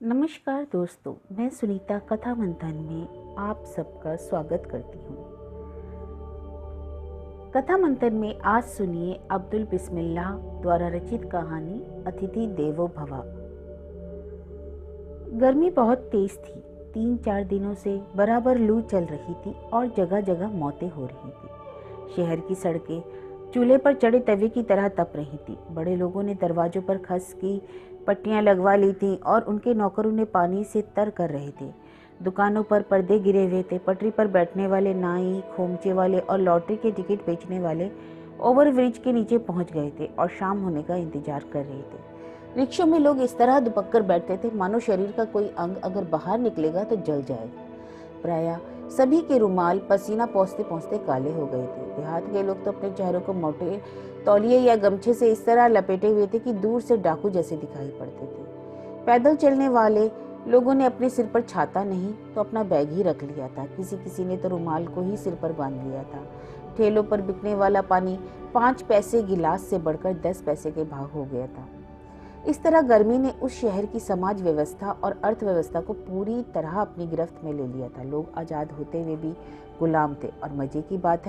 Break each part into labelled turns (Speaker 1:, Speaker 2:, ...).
Speaker 1: नमस्कार दोस्तों, मैं सुनीता कथा मंथन में आप सबका स्वागत करती हूँ। कथा मंथन में आज सुनिए अब्दुल बिस्मिल्लाह द्वारा रचित कहानी अतिथि देवो भव। गर्मी बहुत तेज थी। 3-4 दिनों से बराबर लू चल रही थी और जगह जगह मौतें हो रही थी। शहर की सड़कें चूल्हे पर चढ़े तवे की तरह तप रही थी। बड़े लोगों ने दरवाजों पर खस की पट्टियां लगवा ली थी और उनके नौकर उन्हें पानी से तर कर रहे थे। दुकानों पर पर्दे गिरे हुए थे। पटरी पर बैठने वाले नाई, खोमचे वाले और लॉटरी के टिकट बेचने वाले ओवरब्रिज के नीचे पहुंच गए थे और शाम होने का इंतजार कर रहे थे। रिक्शों में लोग इस तरह दुपक कर बैठते थे मानो शरीर का कोई अंग अगर बाहर निकलेगा तो जल जाएगा। प्रायः सभी के रुमाल पसीना पहुंचते पहुंचते काले हो गए थे। देहात के लोग तो अपने चेहरों को मोटे तौलिए या गमछे से इस तरह लपेटे हुए थे कि दूर से डाकू जैसे दिखाई पड़ते थे। पैदल चलने वाले लोगों ने अपने सिर पर छाता नहीं तो अपना बैग ही रख लिया था। किसी किसी ने तो रुमाल को ही सिर पर बांध लिया था। ठेलों पर बिकने वाला पानी 5 पैसे गिलास से बढ़कर 10 पैसे के भाव हो गया था। इस तरह गर्मी ने उस शहर की समाज व्यवस्था और अर्थव्यवस्था को पूरी तरह अपनी गिरफ्त में ले लिया था। लोग आज़ाद होते हुए भी गुलाम थे और मजे की बात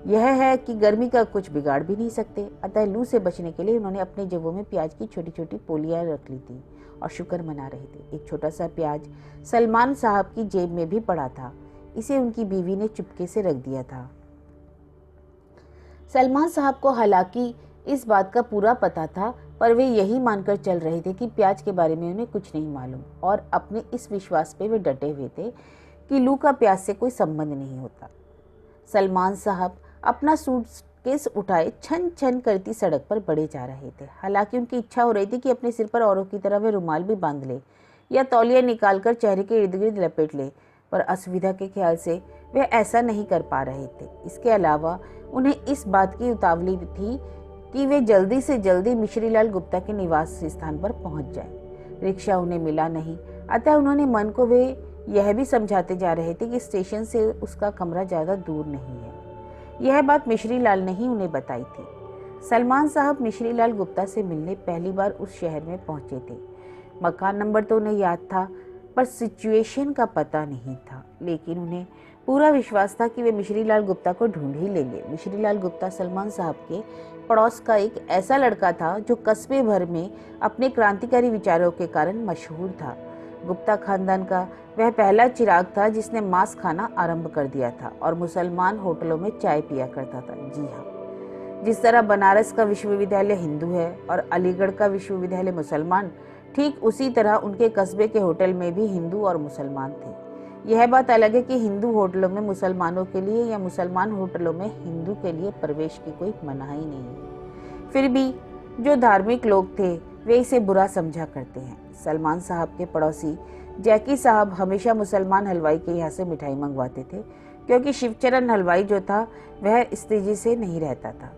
Speaker 1: यह है कि गर्मी का कुछ बिगाड़ भी नहीं सकते। अतः लू से बचने के लिए उन्होंने अपने जेबों में प्याज की छोटी छोटी पोलियां रख ली थी और शुक्र मना रहे थे। एक छोटा सा प्याज सलमान साहब की जेब में भी पड़ा था। इसे उनकी बीवी ने चुपके से रख दिया था। सलमान साहब को हालांकि इस बात का पूरा पता था, पर वे यही मानकर चल रहे थे कि प्याज के बारे में उन्हें कुछ नहीं मालूम और अपने इस विश्वास पे वे डटे हुए थे कि लू का प्याज से कोई संबंध नहीं होता। सलमान साहब अपना सूटकेस उठाए छन छन करती सड़क पर बढ़े जा रहे थे। हालांकि उनकी इच्छा हो रही थी कि अपने सिर पर औरों की तरह वे रुमाल भी बांध ले या तौलिया निकालकर चेहरे के इर्द गिर्द लपेट ले, पर असुविधा के ख्याल से वे ऐसा नहीं कर पा रहे थे। इसके अलावा उन्हें इस बात की उतावली थी कि वे जल्दी से जल्दी मिश्रीलाल गुप्ता के निवास स्थान पर पहुंच जाएं। रिक्शा उन्हें मिला नहीं, अतः उन्होंने मन को वे यह भी समझाते जा रहे थे कि स्टेशन से उसका कमरा ज़्यादा दूर नहीं है। यह बात मिश्रीलाल ने ही उन्हें बताई थी। सलमान साहब मिश्रीलाल गुप्ता से मिलने पहली बार उस शहर में पहुंचे थे। मकान नंबर तो उन्हें याद था, पर सिचुएशन का पता नहीं था। लेकिन उन्हें पूरा विश्वास था कि वे मिश्रीलाल गुप्ता को ढूंढ ही लेंगे। मिश्रीलाल गुप्ता सलमान साहब के पड़ोस का एक ऐसा लड़का था जो कस्बे भर में अपने क्रांतिकारी विचारों के कारण मशहूर था। गुप्ता खानदान का वह पहला चिराग था जिसने मांस खाना आरंभ कर दिया था और मुसलमान होटलों में चाय पिया करता था। जी हाँ, जिस तरह बनारस का विश्वविद्यालय हिंदू है और अलीगढ़ का विश्वविद्यालय मुसलमान, ठीक उसी तरह उनके कस्बे के होटल में भी हिंदू और मुसलमान थे। यह बात अलग है कि हिंदू होटलों में मुसलमानों के लिए या मुसलमान होटलों में हिंदू के लिए प्रवेश की कोई मनाही नहीं। फिर भी जो धार्मिक लोग थे वे इसे बुरा समझा करते हैं। सलमान साहब के पड़ोसी जैकी साहब हमेशा मुसलमान हलवाई के यहाँ से मिठाई मंगवाते थे, क्योंकि शिवचरण हलवाई जो था वह इस तेजी से नहीं रहता था।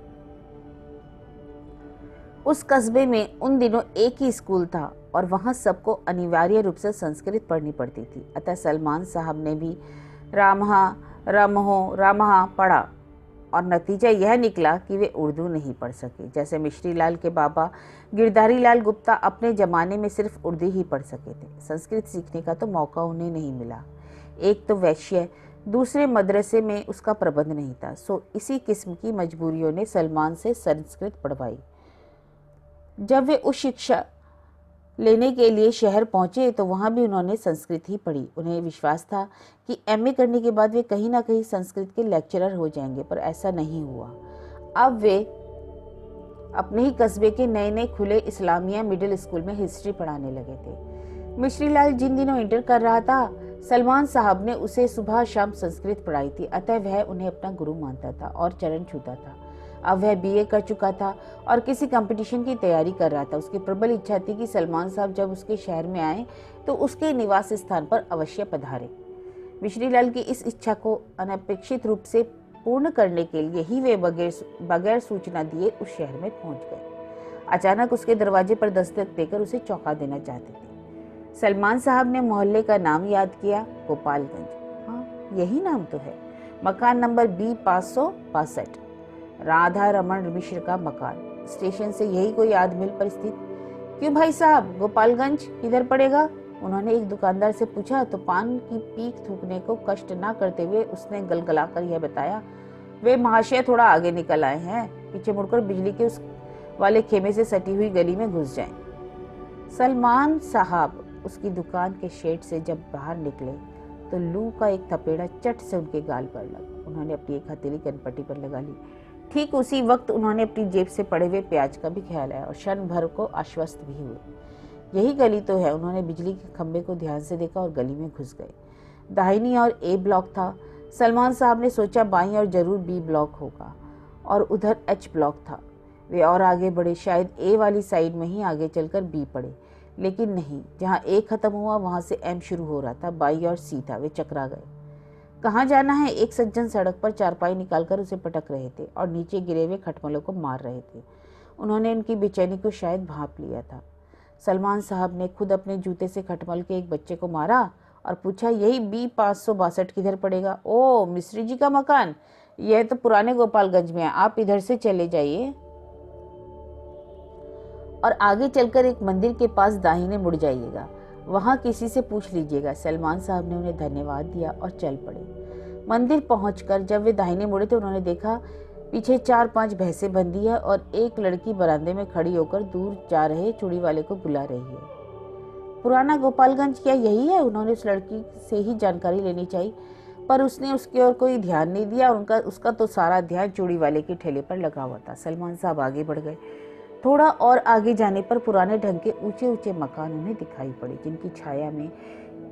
Speaker 1: उस कस्बे में उन दिनों एक ही स्कूल था और वहां सबको अनिवार्य रूप से संस्कृत पढ़नी पड़ती थी। अतः सलमान साहब ने भी रामहा रामहो रामहा पढ़ा और नतीजा यह निकला कि वे उर्दू नहीं पढ़ सके। जैसे मिश्रीलाल के बाबा गिरधारी लाल गुप्ता अपने ज़माने में सिर्फ उर्दू ही पढ़ सके थे। संस्कृत सीखने का तो मौका उन्हें नहीं मिला। एक तो वैश्य, दूसरे मदरसे में उसका प्रबंध नहीं था। सो इसी किस्म की मजबूरियों ने सलमान से संस्कृत पढ़वाई। जब वे उस शिक्षा लेने के लिए शहर पहुंचे तो वहां भी उन्होंने संस्कृत ही पढ़ी। उन्हें विश्वास था कि एमए करने के बाद वे कहीं ना कहीं संस्कृत के लेक्चरर हो जाएंगे, पर ऐसा नहीं हुआ। अब वे अपने ही कस्बे के नए नए खुले इस्लामिया मिडिल स्कूल में हिस्ट्री पढ़ाने लगे थे। मिश्रीलाल जिन दिनों इंटर कर रहा था, सलमान साहब ने उसे सुबह शाम संस्कृत पढ़ाई थी, अतः वह उन्हें अपना गुरु मानता था और चरण छूता था। अब वह बीए कर चुका था और किसी कंपटीशन की तैयारी कर रहा था। उसकी प्रबल इच्छा थी कि सलमान साहब जब उसके शहर में आए तो उसके निवास स्थान पर अवश्य पधारे। मिश्रीलाल की इस इच्छा को अनपेक्षित रूप से पूर्ण करने के लिए ही वे बगैर सूचना दिए उस शहर में पहुंच गए। अचानक उसके दरवाजे पर दस्तक देकर उसे चौंका देना चाहते थे। सलमान साहब ने मोहल्ले का नाम याद किया, गोपालगंज। हाँ, यही नाम तो है। मकान नंबर B 562, राधा रमन मिश्र का मकान। स्टेशन से यही कोई आध मील पर स्थित क्यों भाई साहब, गोपालगंज किधर पड़ेगा? उन्होंने एक दुकानदार से पूछा तो पान की पीक थूकने को कष्ट ना करते हुए उसने गलगलाकर यह बताया, वे महाशय थोड़ा आगे निकल आए हैं, पीछे मुड़कर बिजली के उस वाले खेमे से सटी हुई गली में घुस जाएं। सलमान साहब उसकी दुकान के शेड से जब बाहर निकले तो लू का एक थपेड़ा चट से उनके गाल पर लगा। उन्होंने अपनी एक हथेली कनपट्टी पर लगा ली। ठीक उसी वक्त उन्होंने अपनी जेब से पड़े हुए प्याज का भी ख्याल आया और क्षण भर को आश्वस्त भी हुए। यही गली तो है। उन्होंने बिजली के खंभे को ध्यान से देखा और गली में घुस गए। दाहिनी और ए ब्लॉक था। सलमान साहब ने सोचा बाईं और जरूर बी ब्लॉक होगा और उधर एच ब्लॉक था। वे और आगे बढ़े, शायद ए वाली साइड में ही आगे चलकर बी पड़े, लेकिन नहीं, जहाँ ए खत्म हुआ वहाँ से एम शुरू हो रहा था। बाई और सी था। वे चकरा गए। कहाँ जाना है? एक सज्जन सड़क पर चारपाई निकालकर उसे पटक रहे थे और नीचे गिरे हुए खटमलों को मार रहे थे। उन्होंने उनकी बेचैनी को शायद भांप लिया था। सलमान साहब ने खुद अपने जूते से खटमल के एक बच्चे को मारा और पूछा, यही बी 562 किधर पड़ेगा? ओ, मिश्री जी का मकान, यह तो पुराने गोपालगंज में है, आप इधर से चले जाइए और आगे चलकर एक मंदिर के पास दाहिने मुड़ जाइएगा, वहां किसी से पूछ लीजिएगा। सलमान साहब ने उन्हें धन्यवाद दिया और चल पड़े। मंदिर पहुंचकर जब वे दाहिने मुड़े तो उन्होंने देखा पीछे 4-5 भैंसें बंधी है और एक लड़की बरामदे में खड़ी होकर दूर जा रहे चूड़ी वाले को बुला रही है। पुराना गोपालगंज क्या यही है? उन्होंने उस लड़की से ही जानकारी लेनी चाहिए, पर उसने उसकी ओर कोई ध्यान नहीं दिया। उसका तो सारा ध्यान चूड़ी वाले के ठेले पर लगा हुआ था। सलमान साहब आगे बढ़ गए। थोड़ा और आगे जाने पर पुराने ढंग के ऊंचे ऊंचे मकान उन्हें दिखाई पड़े, जिनकी छाया में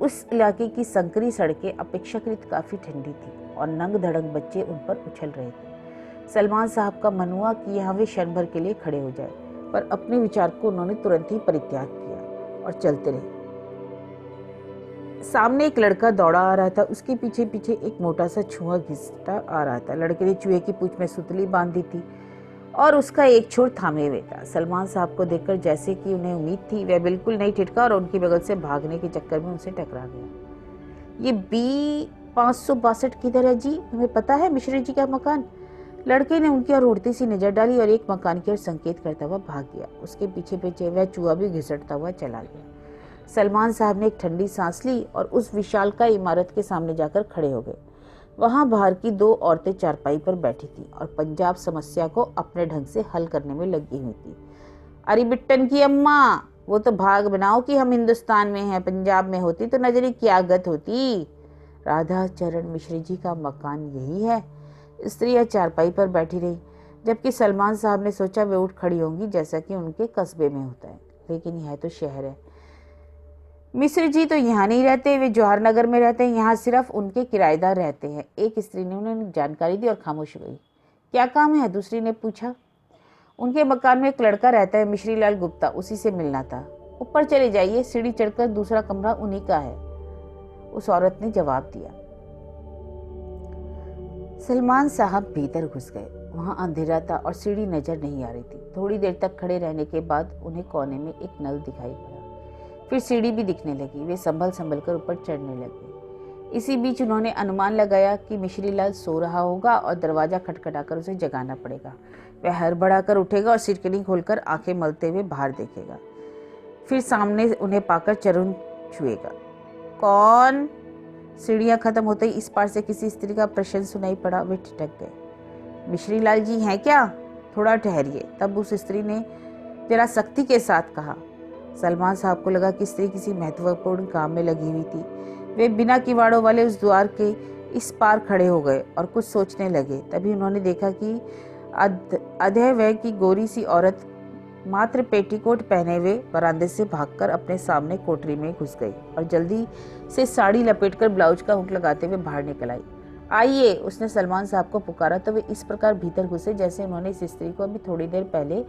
Speaker 1: उस इलाके की संकरी सड़कें अपेक्षाकृत काफी ठंडी थी और नंग धड़ंग बच्चे उन पर उछल रहे थे। सलमान साहब का मन हुआ कि यहाँ वे क्षण भर के लिए खड़े हो जाए, पर अपने विचार को उन्होंने तुरंत ही परित्याग किया और चलते रहे। सामने एक लड़का दौड़ा आ रहा था। उसके पीछे पीछे एक मोटा सा छुआ घिसता आ रहा था। लड़के ने चूहे की पूंछ में सुतली बांधी थी और उसका एक छोर थामे हुए था। सलमान साहब को देखकर जैसे कि उन्हें उम्मीद थी, वह बिल्कुल नहीं ठिठका और उनकी बगल से भागने के चक्कर में उनसे टकरा गया। ये बी 562 किधर है जी? हमें पता है, मिश्री जी का मकान। लड़के ने उनकी ओर उड़ती सी नजर डाली और एक मकान की ओर संकेत करता हुआ भाग गया। उसके पीछे पीछे वह चूहा भी घिसटता हुआ चला गया। सलमान साहब ने एक ठंडी सांस ली और उस विशालकाय इमारत के सामने जाकर खड़े हो गए। वहां बाहर की 2 औरतें चारपाई पर बैठी थीं और पंजाब समस्या को अपने ढंग से हल करने में लगी हुई थी। अरे बिट्टन की अम्मा, वो तो भाग बनाओ कि हम हिंदुस्तान में हैं, पंजाब में होती तो नजरे क्या गत होती। राधा चरण मिश्री जी का मकान यही है। स्त्रियां चारपाई पर बैठी रही, जबकि सलमान साहब ने सोचा वे उठ खड़ी होंगी जैसा कि उनके कस्बे में होता है, लेकिन यह तो शहर है। मिश्र जी तो यहाँ नहीं रहते, वे जवाहर नगर में रहते हैं, यहाँ सिर्फ उनके किराएदार रहते हैं। एक स्त्री ने उन्हें जानकारी दी और खामोश हो गई। क्या काम है? दूसरी ने पूछा। उनके मकान में एक लड़का रहता है, मिश्री लाल गुप्ता, उसी से मिलना था। ऊपर चले जाइए, सीढ़ी चढ़कर दूसरा कमरा उन्हीं का है, उस औरत ने जवाब दिया। सलमान साहब भीतर घुस गए। वहां अंधेरा था और सीढ़ी नजर नहीं आ रही थी। थोड़ी देर तक खड़े रहने के बाद उन्हें कोने में एक नल दिखाई पड़ा, फिर सीढ़ी भी दिखने लगी। वे संभल संभल कर ऊपर चढ़ने लगे। इसी बीच उन्होंने अनुमान लगाया कि मिश्री लाल सो रहा होगा और दरवाजा खटखटाकर उसे जगाना पड़ेगा। वह हड़बड़ा कर उठेगा और सिरकनी खोलकर आंखें मलते हुए बाहर देखेगा, फिर सामने उन्हें पाकर चरण छुएगा। कौन? सीढ़ियां खत्म होते ही इस पार से किसी स्त्री का प्रश्न सुनाई पड़ा। वे ठिठक गए। मिश्री लाल जी हैं क्या? थोड़ा ठहरिए। तब उस स्त्री ने जरा सख्ती के साथ कहा। सलमान साहब को लगा कि स्त्री किसी महत्वपूर्ण काम में लगी हुई थी। वे बिना किवाड़ों वाले उस द्वार के इस पार खड़े हो गए और कुछ सोचने लगे। तभी उन्होंने देखा कि अधे वह की गोरी सी औरत मात्र पेटीकोट पहने हुए बरामदे से भागकर अपने सामने कोठरी में घुस गई और जल्दी से साड़ी लपेटकर ब्लाउज का हुक लगाते हुए बाहर निकल आई। आइए, उसने सलमान साहब को पुकारा तो वे इस प्रकार भीतर घुसे जैसे उन्होंने इस स्त्री को अभी थोड़ी देर पहले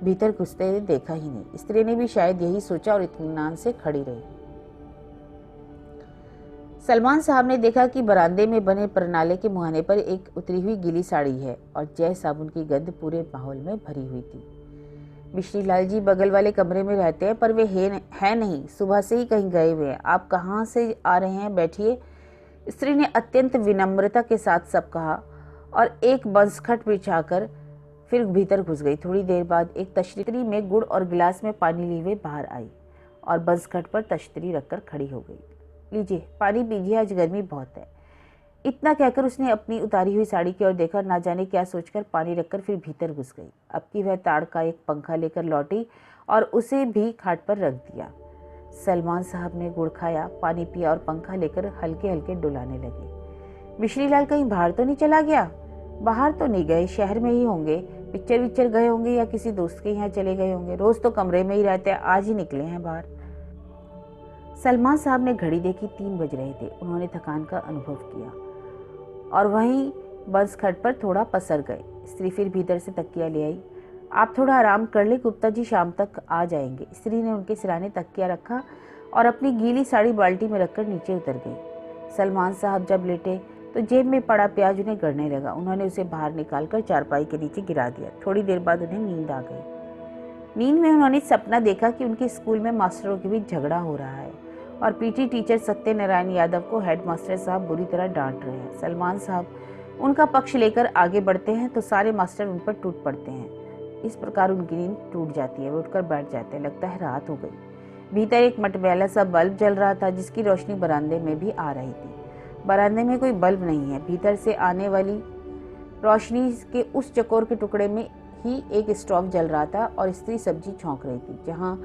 Speaker 1: भीतर घुसते हुए देखा ही नहीं। स्त्री ने भी शायद यही सोचा और इत्मीनान से खड़ी रही। सलमान साहब ने देखा कि बरामदे में बने प्रणाले के मुहाने पर एक उतरी हुई गीली साड़ी है और जय साबुन की गंध पूरे माहौल में भरी हुई थी। मिश्री लाल जी बगल वाले कमरे में रहते हैं, पर वे है नहीं, सुबह से ही कहीं गए हुए हैं। आप कहाँ से आ रहे हैं? बैठिए। स्त्री ने अत्यंत विनम्रता के साथ सब कहा और एक बंसखट बिछाकर फिर भीतर घुस गई। थोड़ी देर बाद एक तश्तरी में गुड़ और गिलास में पानी लिए हुए बाहर आई और बंसखट पर तश्तरी रखकर खड़ी हो गई। लीजिए पानी पीजिए, आज गर्मी बहुत है। इतना कहकर उसने अपनी उतारी हुई साड़ी की ओर देखा और ना जाने क्या सोचकर पानी रखकर फिर भीतर घुस गई। अब की वह ताड़ का एक पंखा लेकर लौटी और उसे भी खाट पर रख दिया। सलमान साहब ने गुड़ खाया, पानी पिया और पंखा लेकर हल्के हल्के डुलाने लगे। मिश्री लाल कहीं बाहर तो नहीं चला गया? बाहर तो नहीं गए, शहर में ही होंगे, पिक्चर विक्चर गए होंगे या किसी दोस्त के यहाँ चले गए होंगे। रोज तो कमरे में ही रहते हैं, आज ही निकले हैं बाहर। सलमान साहब ने घड़ी देखी, 3 बज रहे थे। उन्होंने थकान का अनुभव किया और वहीं बंसखट पर थोड़ा पसर गए। स्त्री फिर भीतर से तकिया ले आई। आप थोड़ा आराम कर ले, गुप्ता जी शाम तक आ जाएंगे। स्त्री ने उनके सिराने तकिया रखा और अपनी गीली साड़ी बाल्टी में रखकर नीचे उतर गई। सलमान साहब जब लेटे तो जेब में पड़ा प्याज उन्हें गड़ने लगा। उन्होंने उसे बाहर निकालकर चारपाई के नीचे गिरा दिया। थोड़ी देर बाद उन्हें नींद आ गई। नींद में उन्होंने सपना देखा कि उनके स्कूल में मास्टरों के बीच झगड़ा हो रहा है और पीटी टीचर सत्यनारायण यादव को हेडमास्टर साहब बुरी तरह डांट रहे हैं। सलमान साहब उनका पक्ष लेकर आगे बढ़ते हैं तो सारे मास्टर उन पर टूट पड़ते हैं। इस प्रकार उनकी नींद टूट जाती है। वे उठकर बैठ जाते हैं। लगता है रात हो गई। भीतर एक मटमैला सा बल्ब जल रहा था जिसकी रोशनी बरामदे में भी आ रही थी। बरामदे में कोई बल्ब नहीं है। भीतर से आने वाली रोशनी के उस चकोर के टुकड़े में ही एक स्टोव जल रहा था और स्त्री सब्जी छौंक रही थी। जहाँ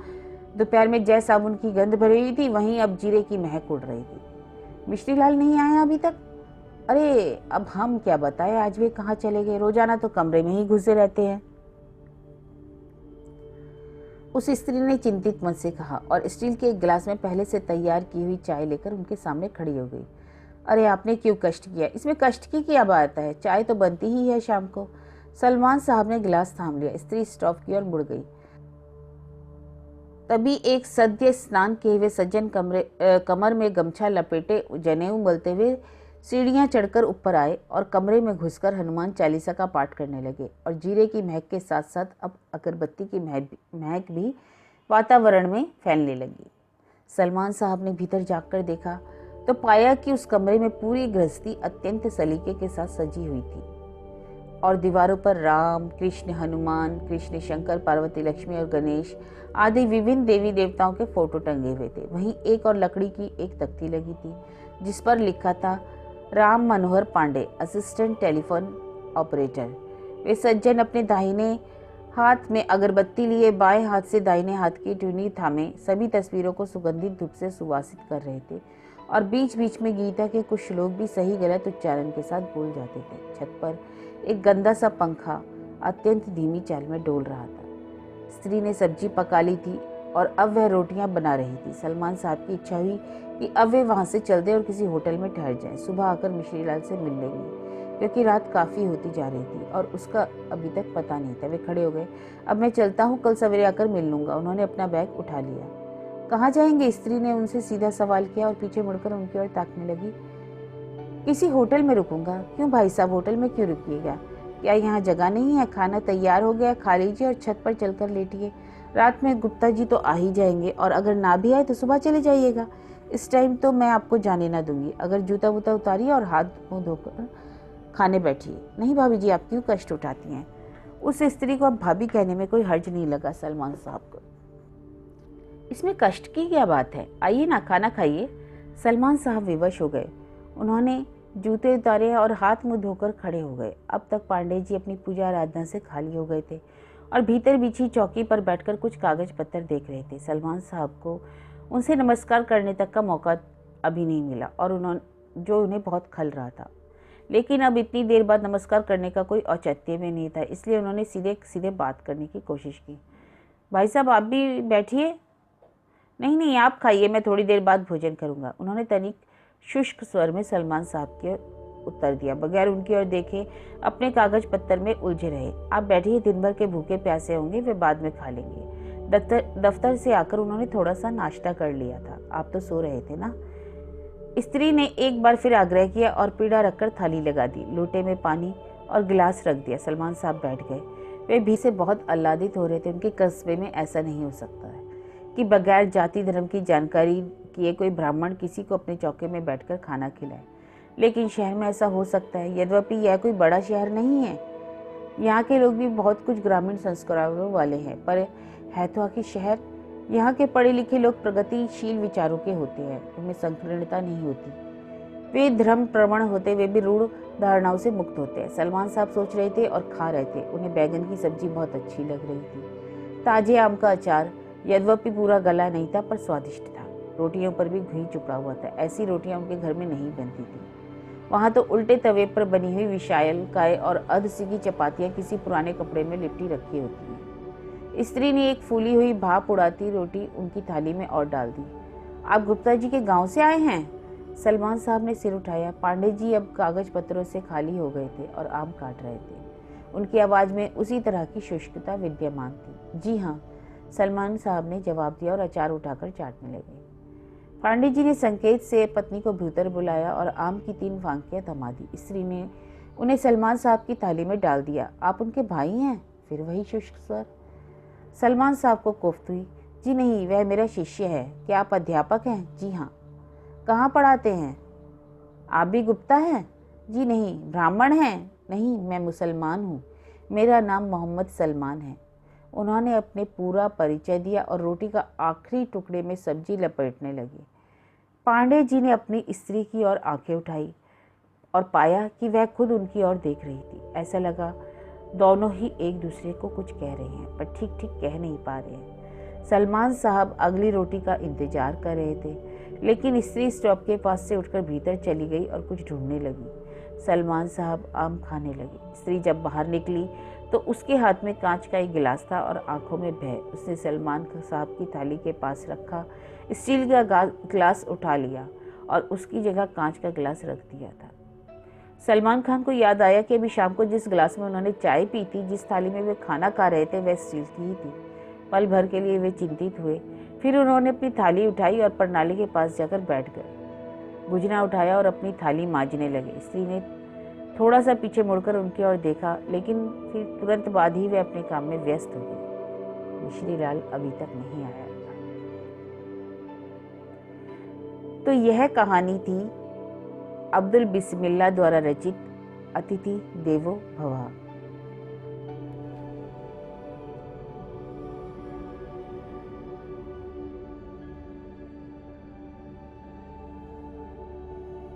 Speaker 1: दोपहर में जय साबुन की गंध भरी हुई थी, वहीं अब जीरे की महक उड़ रही थी। मिश्री लाल नहीं आया अभी तक? अरे अब हम क्या बताएं, आज वे कहाँ चले गए? रोजाना तो कमरे में ही घुसे रहते हैं। उस स्त्री ने चिंतित मन से कहा और स्टील के एक गिलास में पहले से तैयार की हुई चाय लेकर उनके सामने खड़ी हो गई। अरे आपने क्यों कष्ट किया? इसमें कष्ट की क्या बात है, चाय तो बनती ही है शाम को। सलमान साहब ने गिलास थाम लिया। स्त्री स्टोव की ओर मुड़ गई। तभी एक सद्य स्नान किए हुए सज्जन कमर में गमछा लपेटे जनेऊ मलते हुए सीढ़ियां चढ़कर ऊपर आए और कमरे में घुसकर हनुमान चालीसा का पाठ करने लगे और जीरे की महक के साथ साथ अब अगरबत्ती की महक भी वातावरण में फैलने लगी। सलमान साहब ने भीतर जाकर देखा तो पाया कि उस कमरे में पूरी गृहस्थी अत्यंत सलीके के साथ सजी हुई थी और दीवारों पर राम, कृष्ण, हनुमान, कृष्ण, शंकर, पार्वती, लक्ष्मी और गणेश आदि विभिन्न देवी देवताओं के फोटो टंगे हुए थे। वहीं एक और लकड़ी की एक तख्ती लगी थी जिस पर लिखा था Ram Manohar Pandey, assistant telephone operator. वे सज्जन अपने दाहिने हाथ में अगरबत्ती लिए बाएं हाथ से दाहिने हाथ की टूनी थामे सभी तस्वीरों को सुगंधित धूप से सुवासित कर रहे थे और बीच बीच में गीता के कुछ श्लोक भी सही गलत उच्चारण के साथ बोल जाते थे। छत पर एक गंदा सा पंखा अत्यंत धीमी चाल में डोल रहा था। स्त्री ने सब्जी पका ली थी और अब वह रोटियां बना रही थी। सलमान साहब की इच्छा हुई कि अब वे वहां से चल दें और किसी होटल में ठहर जाएं। सुबह आकर मिश्री लाल से मिल लेंगे क्योंकि रात काफ़ी होती जा रही थी और उसका अभी तक पता नहीं था। वे खड़े हो गए। अब मैं चलता हूँ, कल सवेरे आकर मिल लूँगा। उन्होंने अपना बैग उठा लिया। कहाँ जाएंगे? स्त्री ने उनसे सीधा सवाल किया और पीछे मुड़कर उनकी ओर ताकने लगी। किसी होटल में रुकूंगा। क्यों भाई साहब, होटल में क्यों रुकिएगा? क्या यहाँ जगह नहीं है? खाना तैयार हो गया, खा लीजिए और छत पर चलकर लेटिए। रात में गुप्ता जी तो आ ही जाएंगे और अगर ना भी आए तो सुबह चले जाइएगा। इस टाइम तो मैं आपको जाने ना दूंगी। अगर जूता वूता उतारिए और हाथ मुँह धोकर खाने बैठिए। नहीं भाभी जी, आप क्यों कष्ट उठाती हैं? उस स्त्री को अब भाभी कहने में कोई हर्ज नहीं लगा सलमान साहब को। इसमें कष्ट की क्या बात है? आइए ना, खाना खाइए। सलमान साहब विवश हो गए। उन्होंने जूते उतारे और हाथ मुंह धोकर खड़े हो गए। अब तक पांडे जी अपनी पूजा आराधना से खाली हो गए थे और भीतर बिछी चौकी पर बैठकर कुछ कागज पत्तर देख रहे थे। सलमान साहब को उनसे नमस्कार करने तक का मौका अभी नहीं मिला और उन्हें बहुत खल रहा था। लेकिन अब इतनी देर बाद नमस्कार करने का कोई औचित्य में नहीं था, इसलिए उन्होंने सीधे सीधे बात करने की कोशिश की। भाई साहब आप भी बैठिए। नहीं नहीं, आप खाइए, मैं थोड़ी देर बाद भोजन करूंगा। उन्होंने तनिक शुष्क स्वर में सलमान साहब के उत्तर दिया। बगैर उनकी ओर देखे अपने कागज पत्तर में उलझे रहे। आप बैठिए, दिन भर के भूखे प्यासे होंगे, वे बाद में खा लेंगे। दफ्तर से आकर उन्होंने थोड़ा सा नाश्ता कर लिया था। आप तो सो रहे थे ना? स्त्री ने एक बार फिर आग्रह किया और पीढ़ा रखकर थाली लगा दी। लोटे में पानी और गिलास रख दिया। सलमान साहब बैठ गए। वे भी से बहुत आह्लादित हो रहे थे। उनके कस्बे में ऐसा नहीं हो सकता है कि बगैर जाति धर्म की जानकारी किए कोई ब्राह्मण किसी को अपने चौके में बैठकर खाना खिलाए, लेकिन शहर में ऐसा हो सकता है। यद्यपि यह कोई बड़ा शहर नहीं है। यहाँ के लोग भी बहुत कुछ ग्रामीण संस्कारों वाले हैं, पर है तो आखिर शहर। यहाँ के पढ़े लिखे लोग प्रगतिशील विचारों के होते हैं, उनमें संकीर्णता नहीं होती। वे धर्म प्रवण होते वे भी रूढ़ धारणाओं से मुक्त होते हैं। सलमान साहब सोच रहे थे और खा रहे थे। उन्हें बैगन की सब्जी बहुत अच्छी लग रही थी। ताजे आम का अचार यद्यपि पूरा गला नहीं था पर स्वादिष्ट था। रोटियों पर भी घी चुपड़ा हुआ था। ऐसी रोटियां उनके घर में नहीं बनती थी। वहां तो उल्टे तवे पर बनी हुई विशालकाय और अर्ध सिकी चपातियां किसी पुराने कपड़े में लिपटी रखी होती हैं। स्त्री ने एक फूली हुई भाप उड़ाती रोटी उनकी थाली में और डाल दी। आप गुप्ता जी के गांव से आए हैं? सलमान साहब ने सिर उठाया। पांडे जी अब कागज पत्रों से खाली हो गए थे और आम काट रहे थे। उनकी आवाज में उसी तरह की शुष्कता विद्यमान थी। जी हाँ, सलमान साहब ने जवाब दिया और अचार उठाकर चाटने लगे। पांडे जी ने संकेत से पत्नी को भीतर बुलाया और आम की 3 फांकियां थमा दी। स्त्री ने उन्हें सलमान साहब की थाली में डाल दिया। आप उनके भाई हैं? फिर वही शुष्क स्वर। सलमान साहब को कोफ्त हुई। जी नहीं, वह मेरा शिष्य है। क्या आप अध्यापक हैं? जी हाँ। कहाँ पढ़ाते हैं? आप भी गुप्ता हैं? जी नहीं। ब्राह्मण हैं? नहीं, मैं मुसलमान हूँ। मेरा नाम मोहम्मद सलमान है। उन्होंने अपने पूरा परिचय दिया और रोटी का आखिरी टुकड़े में सब्जी लपेटने लगे। पांडे जी ने अपनी स्त्री की ओर आंखें उठाई और पाया कि वह खुद उनकी ओर देख रही थी। ऐसा लगा दोनों ही एक दूसरे को कुछ कह रहे हैं पर ठीक ठीक कह नहीं पा रहे हैं। सलमान साहब अगली रोटी का इंतजार कर रहे थे, लेकिन स्त्री स्टॉप के पास से उठकर भीतर चली गई और कुछ ढूंढने लगी। सलमान साहब आम खाने लगे। स्त्री जब बाहर निकली तो उसके हाथ में कांच का एक गिलास था और आंखों में भय। उसने सलमान साहब की थाली के पास रखा स्टील का गिलास उठा लिया और उसकी जगह कांच का गिलास रख दिया था। सलमान खान को याद आया कि अभी शाम को जिस गिलास में उन्होंने चाय पी थी, जिस थाली में वे खाना खा रहे थे, वह स्टील की ही थी। पल भर के लिए वे चिंतित हुए। फिर उन्होंने अपनी थाली उठाई और प्रणाली के पास जाकर बैठ गए। गुजना उठाया और अपनी थाली मांजने लगे। स्त्री ने थोड़ा सा पीछे मुड़कर उनकी ओर देखा, लेकिन फिर तुरंत बाद ही वे अपने काम में व्यस्त हो गए। मिश्री लाल अभी तक नहीं आया था। तो यह कहानी थी अब्दुल बिस्मिल्लाह द्वारा रचित अतिथि देवो भव।